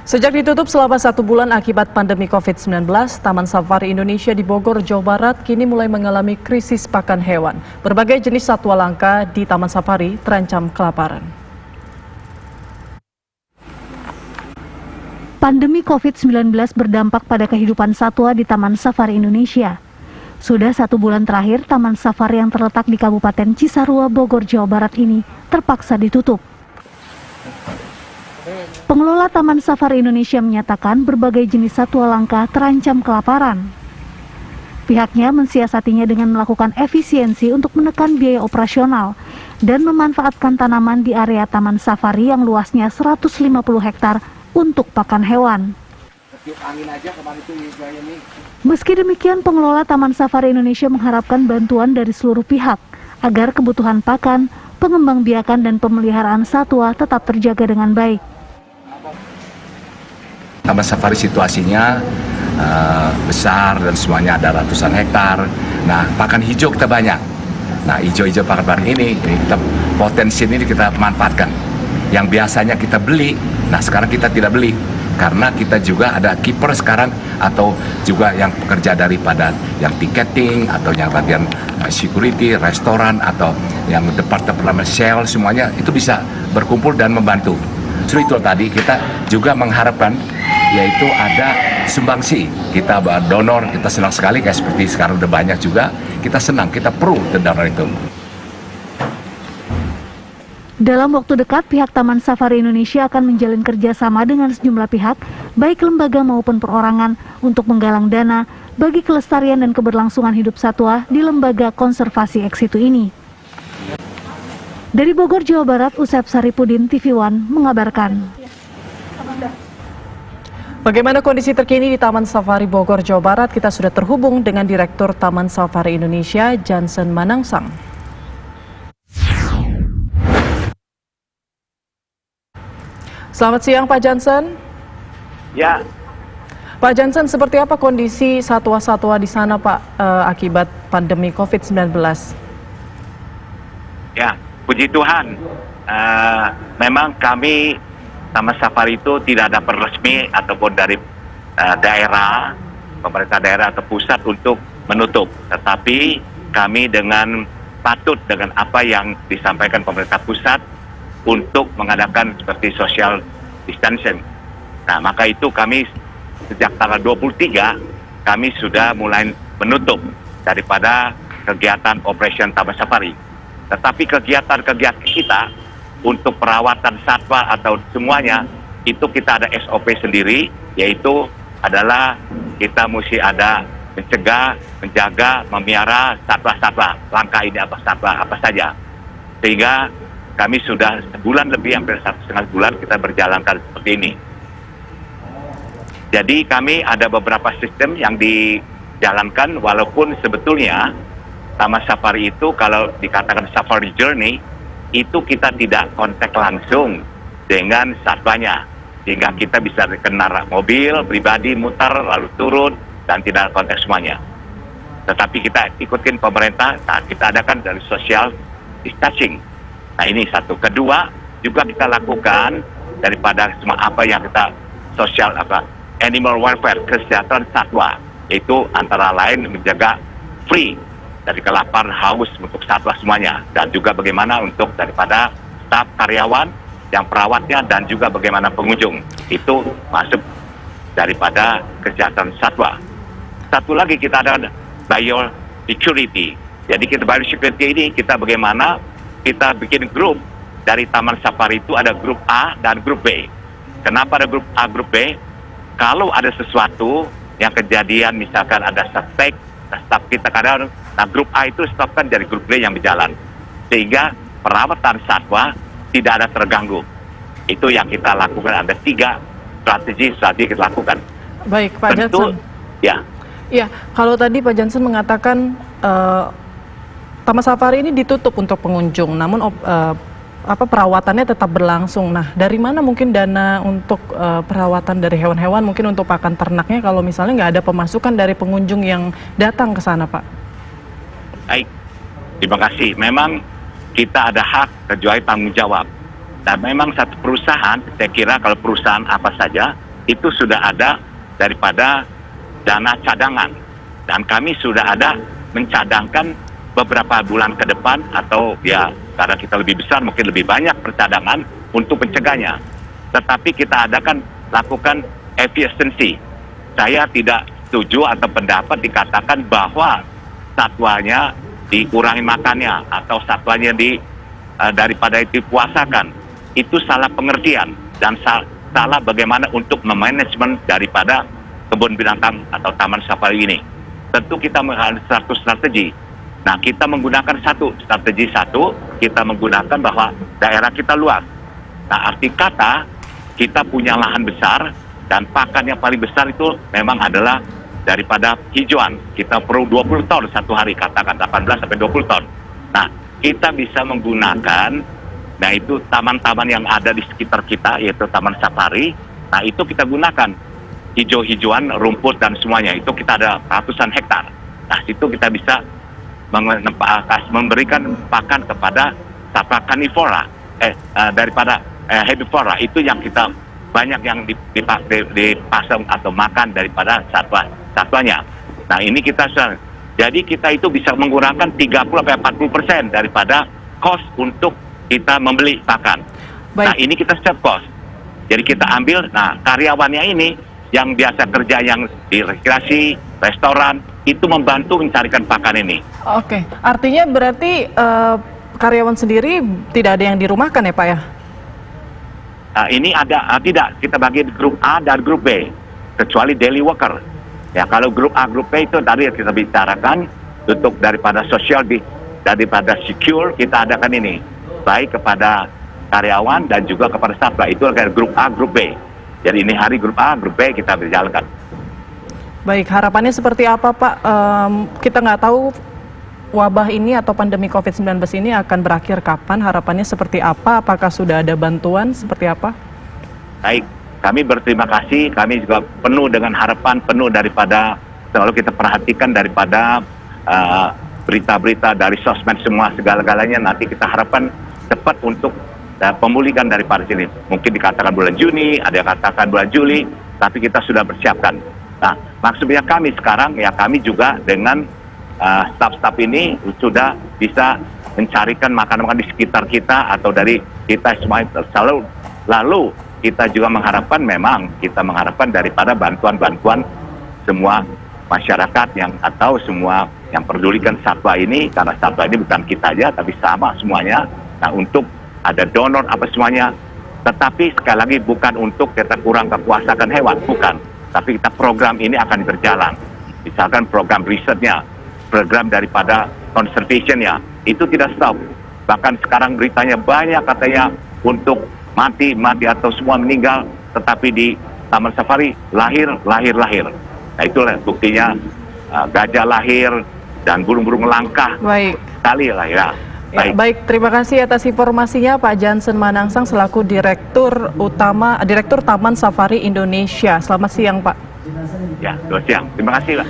Sejak ditutup selama 1 bulan akibat pandemi COVID-19, Taman Safari Indonesia di Bogor, Jawa Barat kini mulai mengalami krisis pakan hewan. Berbagai jenis satwa langka di Taman Safari terancam kelaparan. Pandemi COVID-19 berdampak pada kehidupan satwa di Taman Safari Indonesia. Sudah 1 bulan terakhir, Taman Safari yang terletak di Kabupaten Cisarua, Bogor, Jawa Barat ini terpaksa ditutup. Pengelola Taman Safari Indonesia menyatakan berbagai jenis satwa langka terancam kelaparan. Pihaknya mensiasatinya dengan melakukan efisiensi untuk menekan biaya operasional dan memanfaatkan tanaman di area Taman Safari yang luasnya 150 hektar untuk pakan hewan. Meski demikian, pengelola Taman Safari Indonesia mengharapkan bantuan dari seluruh pihak agar kebutuhan pakan, pengembangbiakan dan pemeliharaan satwa tetap terjaga dengan baik. Taman Safari situasinya besar dan semuanya ada ratusan hektar. Nah, pakan hijau kita banyak. Nah, hijau-hijau pakan ini kita potensi ini kita manfaatkan. Yang biasanya kita beli, nah sekarang kita tidak beli karena kita juga ada keeper sekarang atau juga yang pekerja daripada yang tiketing atau yang bagian security, restoran atau yang departemen sales semuanya itu bisa berkumpul dan membantu. Itu tadi kita juga mengharapkan yaitu ada sumbangsi, kita donor, kita senang sekali kayak seperti sekarang udah banyak juga, kita senang, kita perlu donor itu. Dalam waktu dekat, pihak Taman Safari Indonesia akan menjalin kerjasama dengan sejumlah pihak, baik lembaga maupun perorangan, untuk menggalang dana bagi kelestarian dan keberlangsungan hidup satwa di lembaga konservasi ex situ ini. Dari Bogor, Jawa Barat, Usep Saripudin, TV One mengabarkan. Bagaimana kondisi terkini di Taman Safari Bogor, Jawa Barat? Kita sudah terhubung dengan Direktur Taman Safari Indonesia, Jansen Manangsang. Selamat siang, Pak Jansen. Ya. Pak Jansen, seperti apa kondisi satwa-satwa di sana, Pak, akibat pandemi COVID-19? Ya, puji Tuhan. Memang kami Taman Safari itu tidak ada resmi ataupun dari daerah, pemerintah daerah atau pusat untuk menutup. Tetapi kami dengan patut dengan apa yang disampaikan pemerintah pusat untuk mengadakan seperti social distancing. Nah, maka itu kami sejak tanggal 23 kami sudah mulai menutup daripada kegiatan operation Taman Safari. Tetapi kegiatan-kegiatan kita untuk perawatan satwa atau semuanya itu kita ada SOP sendiri, yaitu adalah kita mesti ada mencegah, menjaga, memelihara satwa-satwa langka ini apa saja. Sehingga kami sudah sebulan lebih, hampir 1,5 bulan kita berjalankan seperti ini. Jadi kami ada beberapa sistem yang dijalankan, walaupun sebetulnya Taman Safari itu kalau dikatakan Safari Journey, itu kita tidak kontak langsung dengan satwanya. Sehingga kita bisa kendaraan mobil, pribadi, mutar, lalu turun, dan tidak kontak semuanya. Tetapi kita ikutin pemerintah, nah kita adakan dari social distancing. Nah ini satu. Kedua, juga kita lakukan daripada semua apa yang kita sosial animal welfare, kesejahteraan satwa, yaitu antara lain menjaga free dari kelaparan, haus untuk satwa semuanya, dan juga bagaimana untuk daripada staf karyawan yang perawatnya dan juga bagaimana pengunjung itu masuk daripada kesejahteraan satwa. Satu lagi kita ada biosecurity. Jadi kita biosecurity ini kita bagaimana kita bikin grup dari Taman Safari itu ada grup A dan grup B. Kenapa ada grup A, grup B? Kalau ada sesuatu yang kejadian, misalkan ada suspek, staf kita kadang, nah grup A itu stopkan dari grup B yang berjalan. Sehingga perawatan satwa tidak ada terganggu. Itu yang kita lakukan, ada 3 strategi kita lakukan. Baik, Pak Jansen. Ya. Iya, kalau tadi Pak Jansen mengatakan Taman Safari ini ditutup untuk pengunjung, namun perawatannya tetap berlangsung. Nah, dari mana mungkin dana untuk perawatan dari hewan-hewan, mungkin untuk pakan ternaknya kalau misalnya nggak ada pemasukan dari pengunjung yang datang ke sana, Pak? Baik, terima kasih. Memang kita ada hak kecuali tanggung jawab. Dan memang satu perusahaan, saya kira kalau perusahaan apa saja, itu sudah ada daripada dana cadangan, dan kami sudah ada mencadangkan beberapa bulan ke depan, atau ya karena kita lebih besar mungkin lebih banyak percadangan untuk mencegahnya. Tetapi kita adakan lakukan efisiensi. Saya tidak setuju atau pendapat dikatakan bahwa satwanya dikurangi makannya atau satwanya daripada itu dipuasakan. Itu salah pengertian dan salah bagaimana untuk memanajemen daripada kebun binatang atau taman safari ini. Tentu kita menggunakan satu strategi. Nah, kita menggunakan strategi, kita menggunakan bahwa daerah kita luas. Nah, arti kata kita punya lahan besar dan pakan yang paling besar itu memang adalah daripada hijauan. Kita perlu 20 ton satu hari, katakan 18 sampai 20 ton. Nah, kita bisa menggunakan, nah itu taman-taman yang ada di sekitar kita, yaitu taman safari. Nah, itu kita gunakan hijau-hijauan, rumput dan semuanya. Itu kita ada ratusan hektar. Nah, situ kita bisa memberikan pakan kepada satwa karnivora, daripada herbivora. Itu yang kita banyak yang dipasang atau makan daripada satwanya. Nah, ini kita jadi kita itu bisa menggunakan 30-40% daripada cost untuk kita membeli pakan. Baik. Nah, ini kita save cost. Jadi kita ambil, nah karyawannya ini yang biasa kerja yang di rekreasi, restoran, itu membantu mencarikan pakan ini. Oke, artinya berarti karyawan sendiri tidak ada yang dirumahkan ya Pak ya? Ini ada, tidak, kita bagi grup A dan grup B, kecuali daily worker. Ya, kalau grup A, grup B itu tadi yang kita bicarakan, untuk daripada social, daripada secure, kita adakan ini, baik kepada karyawan dan juga kepada satwa. Itu adalah grup A, grup B. Jadi ini hari grup A, grup B kita berjalankan. Baik, harapannya seperti apa Pak? Kita nggak tahu wabah ini atau pandemi COVID-19 ini akan berakhir kapan, harapannya seperti apa, apakah sudah ada bantuan, seperti apa? Baik, kami berterima kasih, kami juga penuh dengan harapan, penuh daripada, selalu kita perhatikan daripada berita-berita dari sosmed semua, segala-galanya, nanti kita harapkan cepat untuk pemulihan daripada sini. Mungkin dikatakan bulan Juni, ada yang katakan bulan Juli, tapi kita sudah bersiapkan. Nah, maksudnya kami sekarang, ya kami juga dengan staf-staf ini sudah bisa mencarikan makanan-makanan di sekitar kita atau dari kita semua. Lalu kita juga mengharapkan, memang kita mengharapkan daripada bantuan-bantuan semua masyarakat yang atau semua yang pedulikan satwa ini, karena satwa ini bukan kita aja tapi sama semuanya. Nah, untuk ada donor apa semuanya, tetapi sekali lagi bukan untuk kita kurang kekuasaan hewan, bukan, tapi kita program ini akan berjalan. Misalkan program risetnya, program daripada conservation-nya, itu tidak stop. Bahkan sekarang beritanya banyak katanya untuk mati atau semua meninggal, tetapi di Taman Safari lahir. Nah, itulah buktinya gajah lahir dan burung-burung langkah. Baik. Sekali lah ya. Baik, terima kasih atas informasinya Pak Jansen Manangsang selaku Direktur Taman Safari Indonesia. Selamat siang Pak. Ya, selamat siang. Terima kasih Pak.